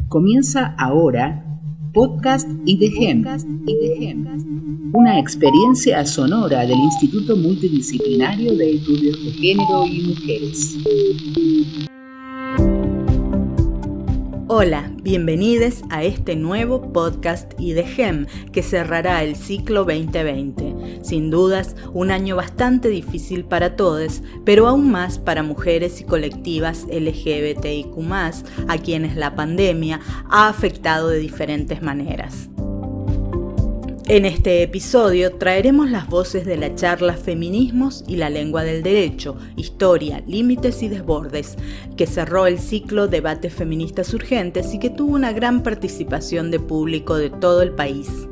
Comienza ahora Podcast IDGEM, una experiencia sonora del Instituto Multidisciplinario de Estudios de Género y Mujeres. Hola, bienvenidos a este nuevo podcast IDGEM que cerrará el ciclo 2020. Sin dudas, un año bastante difícil para todos, pero aún más para mujeres y colectivas LGBTIQ+, a quienes la pandemia ha afectado de diferentes maneras. En este episodio traeremos las voces de la charla Feminismos y la lengua del derecho, historia, límites y desbordes, que cerró el ciclo Debates Feministas Urgentes y que tuvo una gran participación de público de todo el país.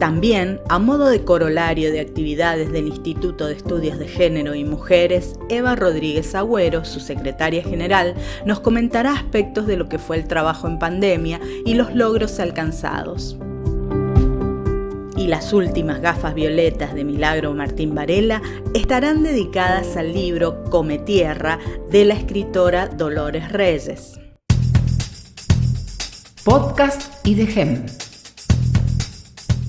También, a modo de corolario de actividades del Instituto de Estudios de Género y Mujeres, Eva Rodríguez Agüero, su secretaria general, nos comentará aspectos de lo que fue el trabajo en pandemia y los logros alcanzados. Y las últimas gafas violetas de Milagro Martín Varela estarán dedicadas al libro Come Tierra de la escritora Dolores Reyes. Podcast IDGEM.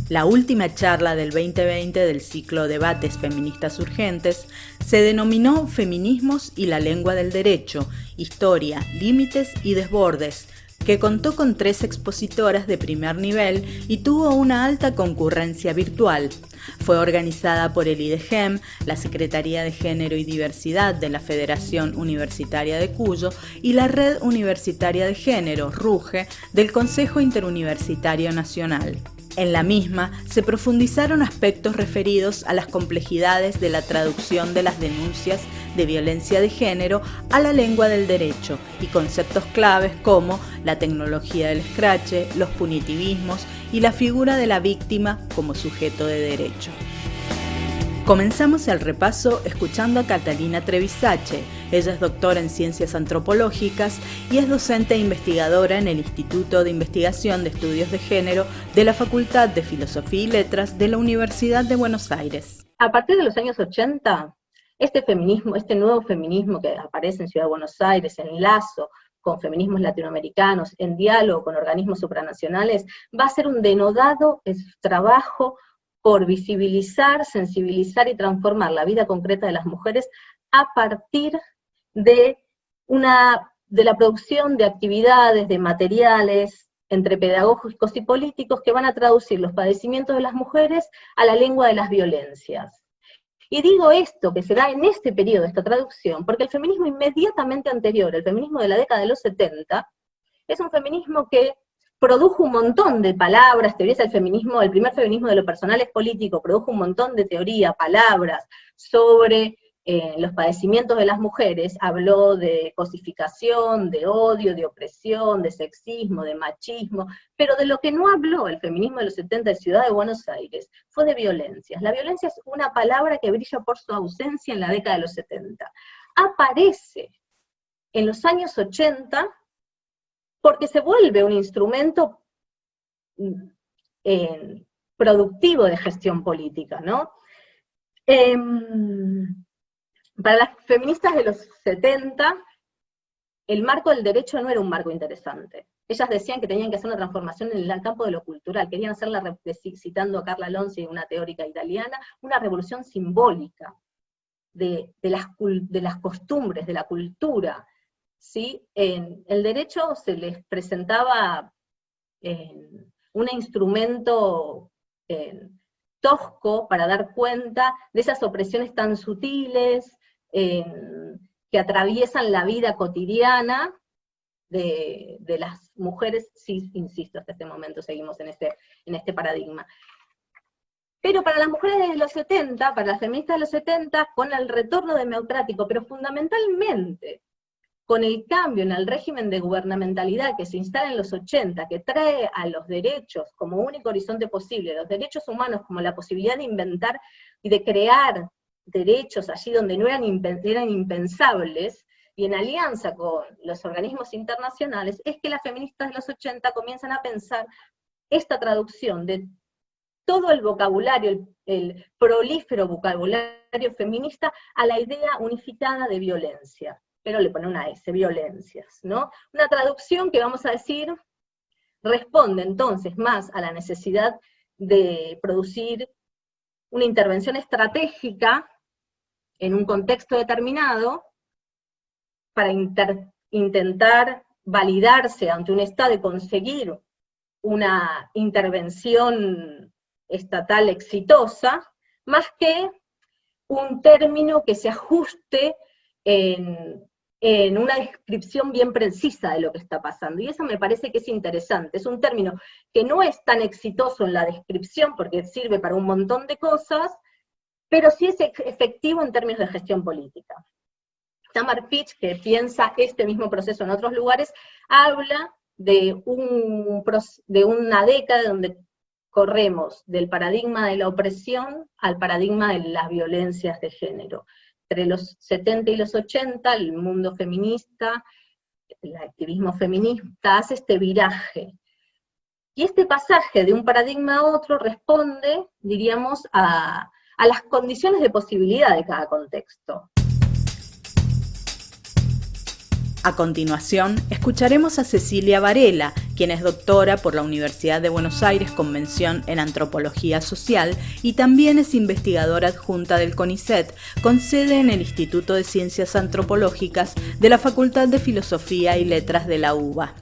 La última charla del 2020 del ciclo Debates Feministas Urgentes se denominó Feminismos y la lengua del derecho, historia, límites y desbordes, que contó con 3 expositoras de primer nivel y tuvo una alta concurrencia virtual. Fue organizada por el IDGEM, la Secretaría de Género y Diversidad de la Federación Universitaria de Cuyo y la Red Universitaria de Género, RUGE, del Consejo Interuniversitario Nacional. En la misma se profundizaron aspectos referidos a las complejidades de la traducción de las denuncias de violencia de género a la lengua del derecho y conceptos claves como la tecnología del escrache, los punitivismos y la figura de la víctima como sujeto de derecho. Comenzamos el repaso escuchando a Catalina Trevisache. Ella es doctora en Ciencias Antropológicas y es docente e investigadora en el Instituto de Investigación de Estudios de Género de la Facultad de Filosofía y Letras de la Universidad de Buenos Aires. A partir de los años 80, este nuevo feminismo que aparece en Ciudad de Buenos Aires, en lazo con feminismos latinoamericanos, en diálogo con organismos supranacionales, va a ser un denodado trabajo por visibilizar, sensibilizar y transformar la vida concreta de las mujeres a partir de la producción de actividades, de materiales, entre pedagógicos y políticos que van a traducir los padecimientos de las mujeres a la lengua de las violencias. Y digo esto, que se da en este periodo, esta traducción, porque el feminismo inmediatamente anterior, el feminismo de la década de los 70, es un feminismo que produjo un montón de palabras, teorías del feminismo, el primer feminismo de lo personal es político, produjo un montón de teoría, palabras sobre los padecimientos de las mujeres, habló de cosificación, de odio, de opresión, de sexismo, de machismo, pero de lo que no habló el feminismo de los 70 de Ciudad de Buenos Aires fue de violencias. La violencia es una palabra que brilla por su ausencia en la década de los 70. Aparece en los años 80 porque se vuelve un instrumento productivo de gestión política, ¿no? Para las feministas de los 70, el marco del derecho no era un marco interesante. Ellas decían que tenían que hacer una transformación en el campo de lo cultural, querían hacerla, citando a Carla Lonzi, una teórica italiana, una revolución simbólica de las costumbres, de la cultura, ¿sí? En el derecho se les presentaba un instrumento tosco para dar cuenta de esas opresiones tan sutiles que atraviesan la vida cotidiana de las mujeres, sí, insisto, hasta este momento seguimos en este paradigma. Pero para las mujeres de los 70, para las feministas de los 70, con el retorno democrático, pero fundamentalmente con el cambio en el régimen de gubernamentalidad que se instala en los 80, que trae a los derechos como único horizonte posible, los derechos humanos como la posibilidad de inventar y de crear derechos allí donde no eran impensables, y en alianza con los organismos internacionales, es que las feministas de los 80 comienzan a pensar esta traducción de todo el vocabulario, el prolífero vocabulario feminista, a la idea unificada de violencia. Pero le pone una S, violencias, ¿no? Una traducción que vamos a decir responde entonces más a la necesidad de producir una intervención estratégica en un contexto determinado para intentar validarse ante un Estado y conseguir una intervención estatal exitosa, más que un término que se ajuste en una descripción bien precisa de lo que está pasando. Y eso me parece que es interesante. Es un término que no es tan exitoso en la descripción, porque sirve para un montón de cosas, pero sí es efectivo en términos de gestión política. Tamar Fitch, que piensa este mismo proceso en otros lugares, habla de una década donde corremos del paradigma de la opresión al paradigma de las violencias de género. Entre los 70 y los 80, el mundo feminista, el activismo feminista, hace este viraje. Y este pasaje de un paradigma a otro responde, diríamos, a las condiciones de posibilidad de cada contexto. A continuación, escucharemos a Cecilia Varela, quien es doctora por la Universidad de Buenos Aires con mención en Antropología Social y también es investigadora adjunta del CONICET, con sede en el Instituto de Ciencias Antropológicas de la Facultad de Filosofía y Letras de la UBA.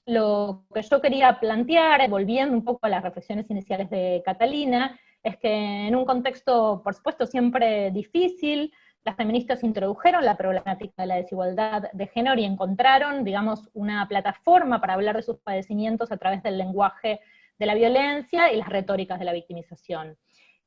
Lo que yo quería plantear, volviendo un poco a las reflexiones iniciales de Catalina, es que en un contexto, por supuesto, siempre difícil, las feministas introdujeron la problemática de la desigualdad de género y encontraron, digamos, una plataforma para hablar de sus padecimientos a través del lenguaje de la violencia y las retóricas de la victimización.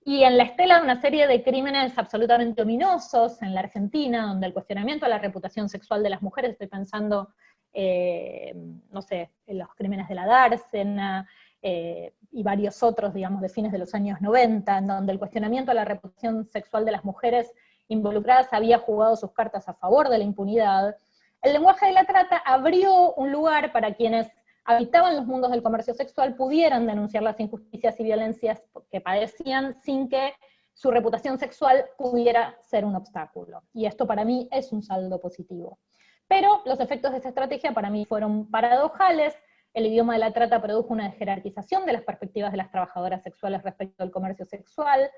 Y en la estela de una serie de crímenes absolutamente ominosos en la Argentina, donde el cuestionamiento a la reputación sexual de las mujeres, estoy pensando, no sé, en los crímenes de la dársena, y varios otros, digamos, de fines de los años 90, en donde el cuestionamiento a la reputación sexual de las mujeres involucradas había jugado sus cartas a favor de la impunidad, el lenguaje de la trata abrió un lugar para quienes habitaban los mundos del comercio sexual pudieran denunciar las injusticias y violencias que padecían sin que su reputación sexual pudiera ser un obstáculo. Y esto para mí es un saldo positivo. Pero los efectos de esta estrategia para mí fueron paradojales. El idioma de la trata produjo una jerarquización de las perspectivas de las trabajadoras sexuales respecto al comercio sexual,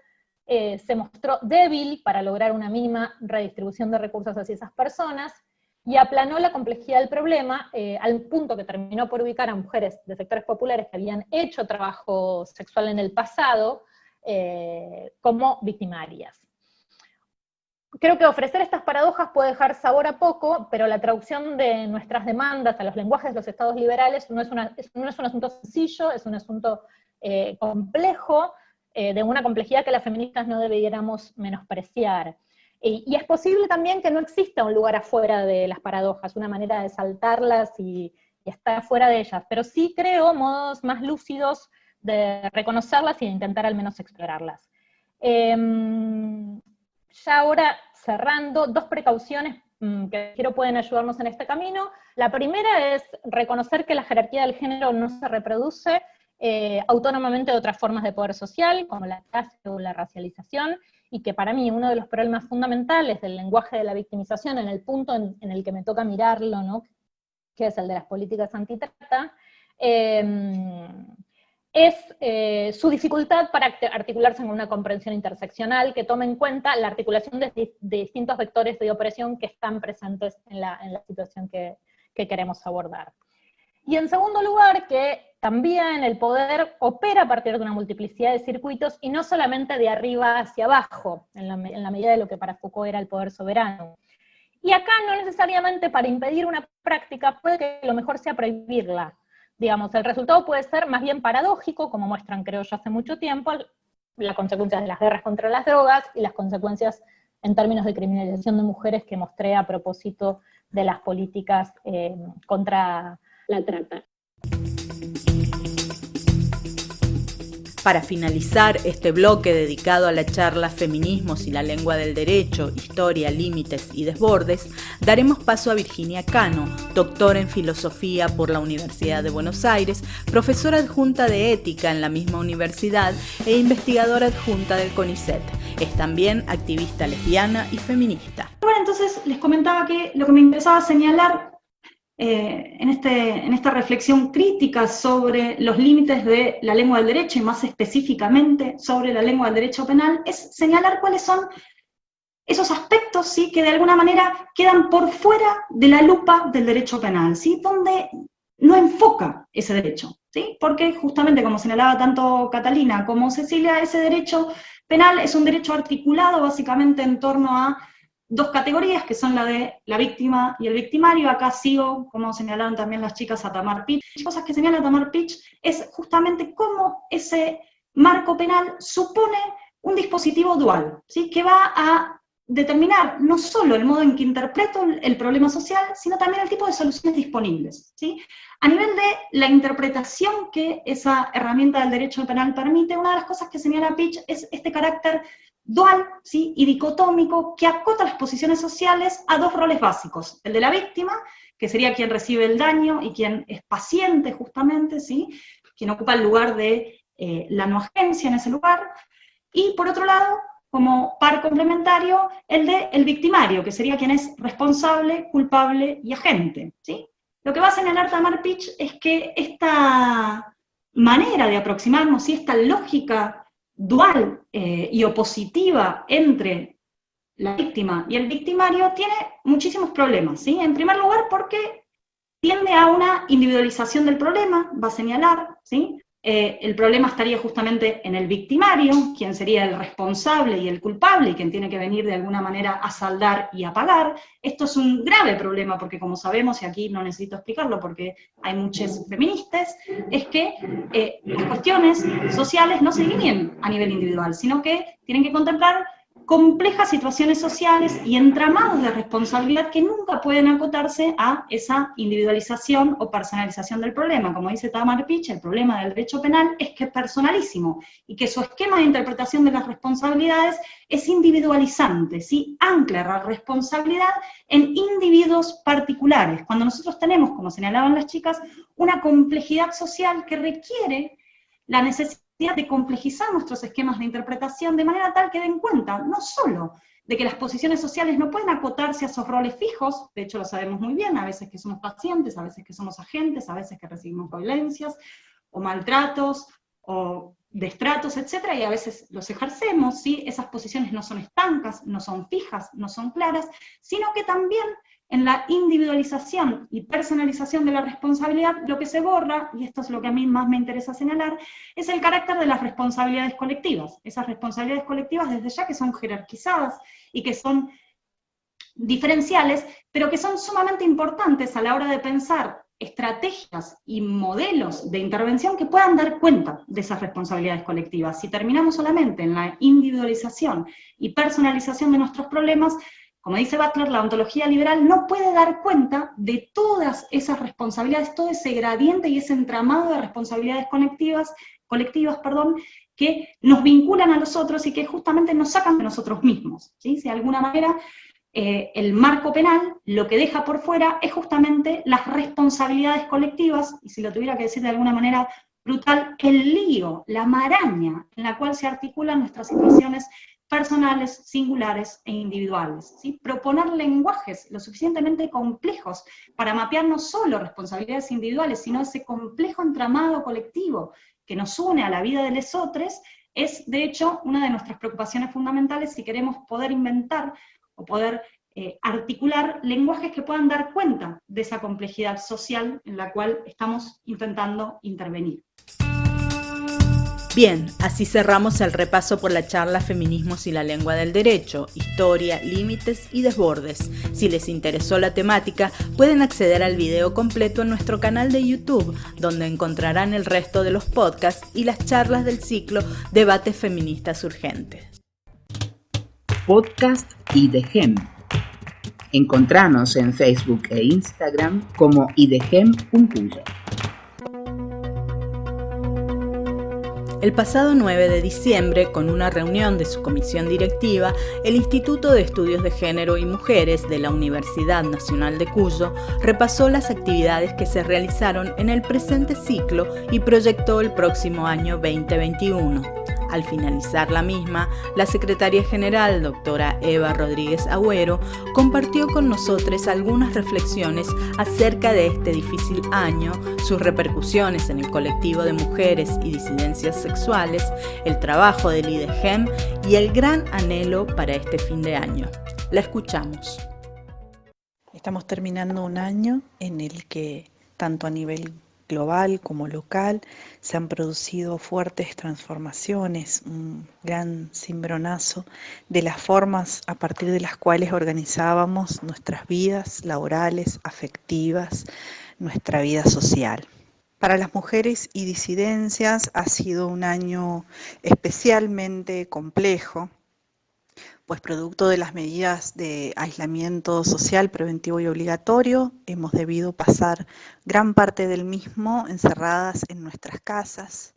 se mostró débil para lograr una mínima redistribución de recursos hacia esas personas, y aplanó la complejidad del problema al punto que terminó por ubicar a mujeres de sectores populares que habían hecho trabajo sexual en el pasado como victimarias. Creo que ofrecer estas paradojas puede dejar sabor a poco, pero la traducción de nuestras demandas a los lenguajes de los estados liberales no es un asunto sencillo, es un asunto complejo, de una complejidad que las feministas no debiéramos menospreciar. Y es posible también que no exista un lugar afuera de las paradojas, una manera de saltarlas y estar fuera de ellas, pero sí creo modos más lúcidos de reconocerlas y de intentar al menos explorarlas. Ya ahora, cerrando, dos precauciones que quiero pueden ayudarnos en este camino. La primera es reconocer que la jerarquía del género no se reproduce autónomamente de otras formas de poder social, como la clase o la racialización, y que para mí uno de los problemas fundamentales del lenguaje de la victimización, en el punto en el que me toca mirarlo, ¿no?, que es el de las políticas antitrata, es su dificultad para articularse en una comprensión interseccional que tome en cuenta la articulación de distintos vectores de opresión que están presentes en la situación que queremos abordar. Y en segundo lugar, que también el poder opera a partir de una multiplicidad de circuitos y no solamente de arriba hacia abajo, en la medida de lo que para Foucault era el poder soberano. Y acá no necesariamente para impedir una práctica, puede que lo mejor sea prohibirla. Digamos, el resultado puede ser más bien paradójico, como muestran creo yo hace mucho tiempo, las consecuencias de las guerras contra las drogas y las consecuencias en términos de criminalización de mujeres que mostré a propósito de las políticas contra la trata. Para finalizar este bloque dedicado a la charla Feminismos y la lengua del derecho, historia, límites y desbordes, daremos paso a Virginia Cano, doctora en filosofía por la Universidad de Buenos Aires, profesora adjunta de ética en la misma universidad e investigadora adjunta del CONICET. Es también activista lesbiana y feminista. Bueno, entonces les comentaba que lo que me interesaba señalar en esta reflexión crítica sobre los límites de la lengua del derecho, y más específicamente sobre la lengua del derecho penal, es señalar cuáles son esos aspectos, ¿sí?, que de alguna manera quedan por fuera de la lupa del derecho penal, ¿sí?, donde no enfoca ese derecho, ¿sí?, porque justamente, como señalaba tanto Catalina como Cecilia, ese derecho penal es un derecho articulado básicamente en torno a dos categorías, que son la de la víctima y el victimario. Acá sigo, como señalaron también las chicas, a Tamar Pitch. Cosas que señala Tamar Pitch es justamente cómo ese marco penal supone un dispositivo dual, ¿sí?, que va a determinar no solo el modo en que interpreto el problema social, sino también el tipo de soluciones disponibles, ¿sí? A nivel de la interpretación que esa herramienta del derecho penal permite, una de las cosas que señala Pitch es este carácter dual, ¿sí?, y dicotómico, que acota las posiciones sociales a dos roles básicos: el de la víctima, que sería quien recibe el daño y quien es paciente justamente, ¿sí?, quien ocupa el lugar de la no agencia en ese lugar, y por otro lado, como par complementario, el de el victimario, que sería quien es responsable, culpable y agente, ¿sí? Lo que va a señalar Tamar Pitch es que esta manera de aproximarnos, y esta lógica dual y opositiva entre la víctima y el victimario, tiene muchísimos problemas, ¿sí? En primer lugar, porque tiende a una individualización del problema, va a señalar, ¿sí? El problema estaría justamente en el victimario, quien sería el responsable y el culpable, y quien tiene que venir de alguna manera a saldar y a pagar. Esto es un grave problema, porque como sabemos, y aquí no necesito explicarlo porque hay muchas feministas, es que las cuestiones sociales no se delinean a nivel individual, sino que tienen que contemplar complejas situaciones sociales y entramados de responsabilidad que nunca pueden acotarse a esa individualización o personalización del problema. Como dice Tamar Pitch, el problema del derecho penal es que es personalísimo, y que su esquema de interpretación de las responsabilidades es individualizante, ¿sí? Ancla la responsabilidad en individuos particulares, cuando nosotros tenemos, como señalaban las chicas, una complejidad social que requiere la necesidad de complejizar nuestros esquemas de interpretación de manera tal que den cuenta no solo de que las posiciones sociales no pueden acotarse a esos roles fijos, de hecho lo sabemos muy bien, a veces que somos pacientes, a veces que somos agentes, a veces que recibimos violencias, o maltratos, o destratos, etc., y a veces los ejercemos, ¿sí? Esas posiciones no son estancas, no son fijas, no son claras, sino que también en la individualización y personalización de la responsabilidad, lo que se borra, y esto es lo que a mí más me interesa señalar, es el carácter de las responsabilidades colectivas. Esas responsabilidades colectivas, desde ya, que son jerarquizadas y que son diferenciales, pero que son sumamente importantes a la hora de pensar estrategias y modelos de intervención que puedan dar cuenta de esas responsabilidades colectivas. Si terminamos solamente en la individualización y personalización de nuestros problemas, como dice Butler, la ontología liberal no puede dar cuenta de todas esas responsabilidades, todo ese gradiente y ese entramado de responsabilidades colectivas, que nos vinculan a los otros y que justamente nos sacan de nosotros mismos, ¿sí? Si de alguna manera el marco penal lo que deja por fuera es justamente las responsabilidades colectivas, y si lo tuviera que decir de alguna manera brutal, el lío, la maraña en la cual se articulan nuestras situaciones personales, singulares e individuales, ¿sí? Proponer lenguajes lo suficientemente complejos para mapear no solo responsabilidades individuales, sino ese complejo entramado colectivo que nos une a la vida de lesotres, es de hecho una de nuestras preocupaciones fundamentales si queremos poder inventar o poder articular lenguajes que puedan dar cuenta de esa complejidad social en la cual estamos intentando intervenir. Bien, así cerramos el repaso por la charla Feminismos y la lengua del derecho, historia, límites y desbordes. Si les interesó la temática, pueden acceder al video completo en nuestro canal de YouTube, donde encontrarán el resto de los podcasts y las charlas del ciclo Debates Feministas Urgentes. Podcast IDEGEM. Encontranos en Facebook e Instagram como idegem.puyo. El pasado 9 de diciembre, con una reunión de su comisión directiva, el Instituto de Estudios de Género y Mujeres de la Universidad Nacional de Cuyo repasó las actividades que se realizaron en el presente ciclo y proyectó el próximo año 2021. Al finalizar la misma, la secretaria general, doctora Eva Rodríguez Agüero, compartió con nosotros algunas reflexiones acerca de este difícil año, sus repercusiones en el colectivo de mujeres y disidencias sexuales, el trabajo del IDGEM y el gran anhelo para este fin de año. La escuchamos. Estamos terminando un año en el que, tanto a nivel global como local, se han producido fuertes transformaciones, un gran cimbronazo de las formas a partir de las cuales organizábamos nuestras vidas laborales, afectivas, nuestra vida social. Para las mujeres y disidencias ha sido un año especialmente complejo, pues producto de las medidas de aislamiento social preventivo y obligatorio, hemos debido pasar gran parte del mismo encerradas en nuestras casas,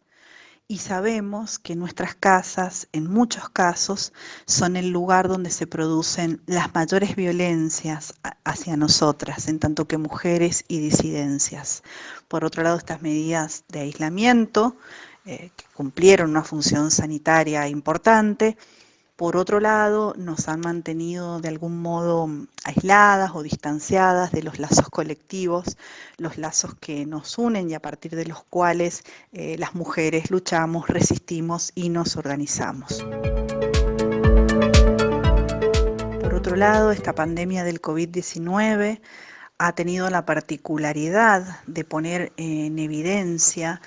y sabemos que nuestras casas, en muchos casos, son el lugar donde se producen las mayores violencias hacia nosotras, en tanto que mujeres y disidencias. Por otro lado, estas medidas de aislamiento, que cumplieron una función sanitaria importante, por otro lado, nos han mantenido de algún modo aisladas o distanciadas de los lazos colectivos, los lazos que nos unen y a partir de los cuales las mujeres luchamos, resistimos y nos organizamos. Por otro lado, esta pandemia del COVID-19 ha tenido la particularidad de poner en evidencia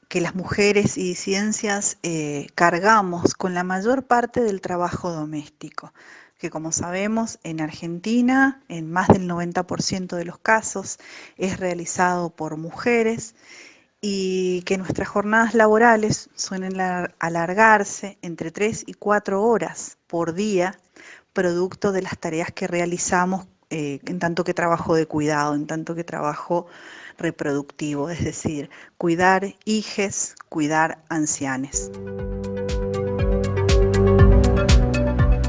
que las mujeres y disidencias cargamos con la mayor parte del trabajo doméstico, que como sabemos en Argentina en más del 90% de los casos es realizado por mujeres y que nuestras jornadas laborales suelen alargarse entre 3 y 4 horas por día, producto de las tareas que realizamos en tanto que trabajo de cuidado, en tanto que trabajo reproductivo, es decir, cuidar hijes, cuidar ancianes.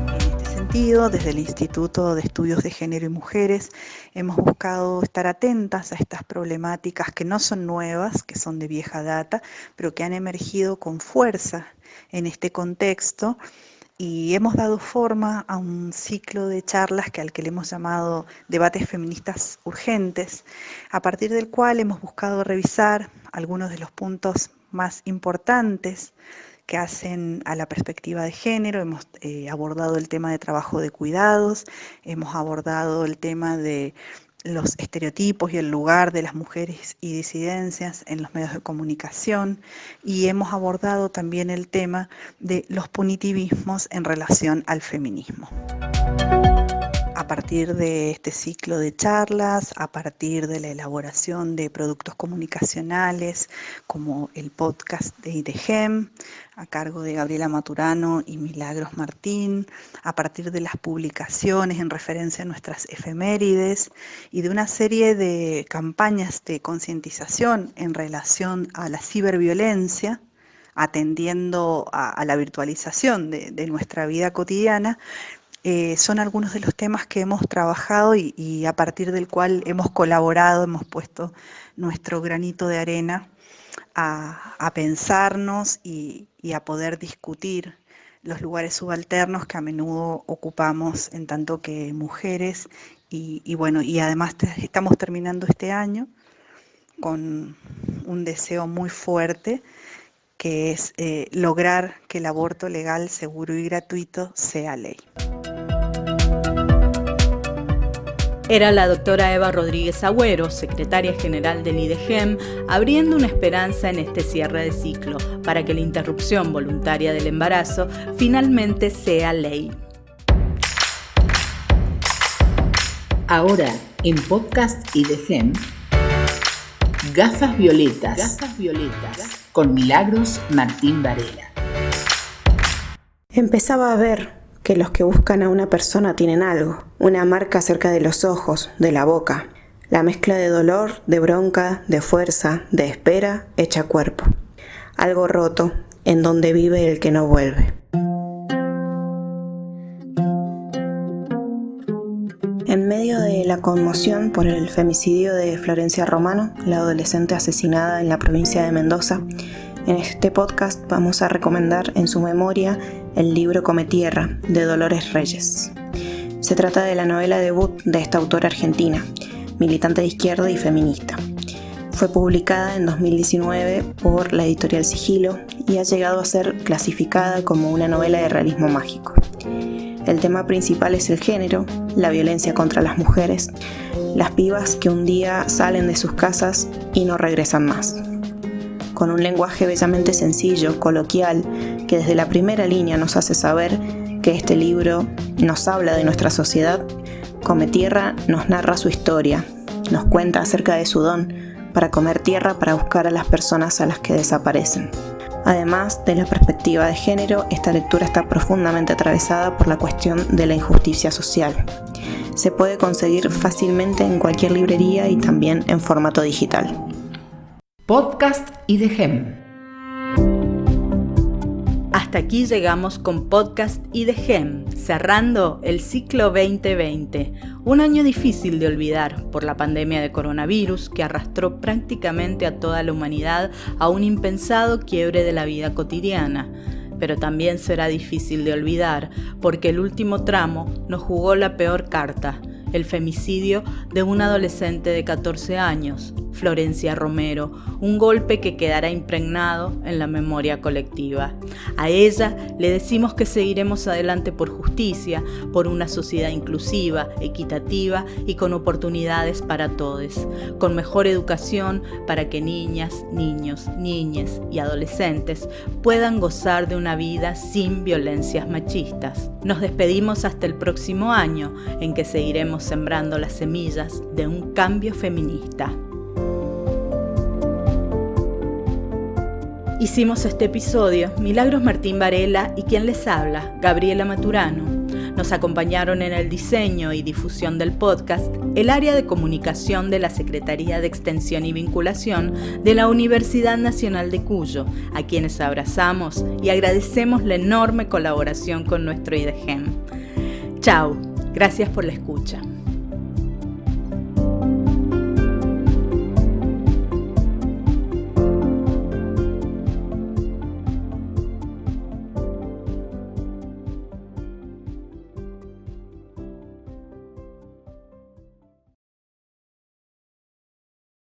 En este sentido, desde el Instituto de Estudios de Género y Mujeres, hemos buscado estar atentas a estas problemáticas que no son nuevas, que son de vieja data, pero que han emergido con fuerza en este contexto. Y hemos dado forma a un ciclo de charlas al que le hemos llamado Debates Feministas Urgentes, a partir del cual hemos buscado revisar algunos de los puntos más importantes que hacen a la perspectiva de género. Hemos abordado el tema de trabajo de cuidados, hemos abordado el tema de los estereotipos y el lugar de las mujeres y disidencias en los medios de comunicación, y hemos abordado también el tema de los punitivismos en relación al feminismo. A partir de este ciclo de charlas, a partir de la elaboración de productos comunicacionales como el podcast de IDGEM, a cargo de Gabriela Maturano y Milagros Martín, a partir de las publicaciones en referencia a nuestras efemérides y de una serie de campañas de concientización en relación a la ciberviolencia, atendiendo a la virtualización de nuestra vida cotidiana, son algunos de los temas que hemos trabajado y a partir del cual hemos colaborado, hemos puesto nuestro granito de arena a pensarnos y a poder discutir los lugares subalternos que a menudo ocupamos en tanto que mujeres y además estamos terminando este año con un deseo muy fuerte que es lograr que el aborto legal, seguro y gratuito sea ley. Era la doctora Eva Rodríguez Agüero, secretaria general del IDGEM, abriendo una esperanza en este cierre de ciclo para que la interrupción voluntaria del embarazo finalmente sea ley. Ahora, en podcast IDGEM, Gafas Violetas, con Milagros Martín Varela. Empezaba a ver que los que buscan a una persona tienen algo, una marca cerca de los ojos, de la boca, la mezcla de dolor, de bronca, de fuerza, de espera, hecha cuerpo. Algo roto, en donde vive el que no vuelve. En medio de la conmoción por el femicidio de Florencia Romano, la adolescente asesinada en la provincia de Mendoza, En este podcast vamos a recomendar en su memoria el libro Come Tierra, de Dolores Reyes. Se trata de la novela debut de esta autora argentina, militante de izquierda y feminista. Fue publicada en 2019 por la editorial Sigilo y ha llegado a ser clasificada como una novela de realismo mágico. El tema principal es el género, la violencia contra las mujeres, las pibas que un día salen de sus casas y no regresan más. Con un lenguaje bellamente sencillo, coloquial, que desde la primera línea nos hace saber que este libro nos habla de nuestra sociedad, Come Tierra nos narra su historia, nos cuenta acerca de su don para comer tierra para buscar a las personas a las que desaparecen. Además de la perspectiva de género, esta lectura está profundamente atravesada por la cuestión de la injusticia social. Se puede conseguir fácilmente en cualquier librería y también en formato digital. Podcast IDGEM. Hasta aquí llegamos con Podcast IDGEM, cerrando el ciclo 2020, un año difícil de olvidar por la pandemia de coronavirus que arrastró prácticamente a toda la humanidad a un impensado quiebre de la vida cotidiana. Pero también será difícil de olvidar porque el último tramo nos jugó la peor carta, el femicidio de una adolescente de 14 años, Florencia Romero, un golpe que quedará impregnado en la memoria colectiva. A ella le decimos que seguiremos adelante por justicia, por una sociedad inclusiva, equitativa y con oportunidades para todos, con mejor educación para que niñas, niños, niñas y adolescentes puedan gozar de una vida sin violencias machistas. Nos despedimos hasta el próximo año, en que seguiremos sembrando las semillas de un cambio feminista. Hicimos este episodio Milagros Martín Varela y quien les habla, Gabriela Maturano. Nos acompañaron en el diseño y difusión del podcast el área de comunicación de la Secretaría de Extensión y Vinculación de la Universidad Nacional de Cuyo, a quienes abrazamos y agradecemos la enorme colaboración con nuestro IDGEM. Chau, gracias por la escucha.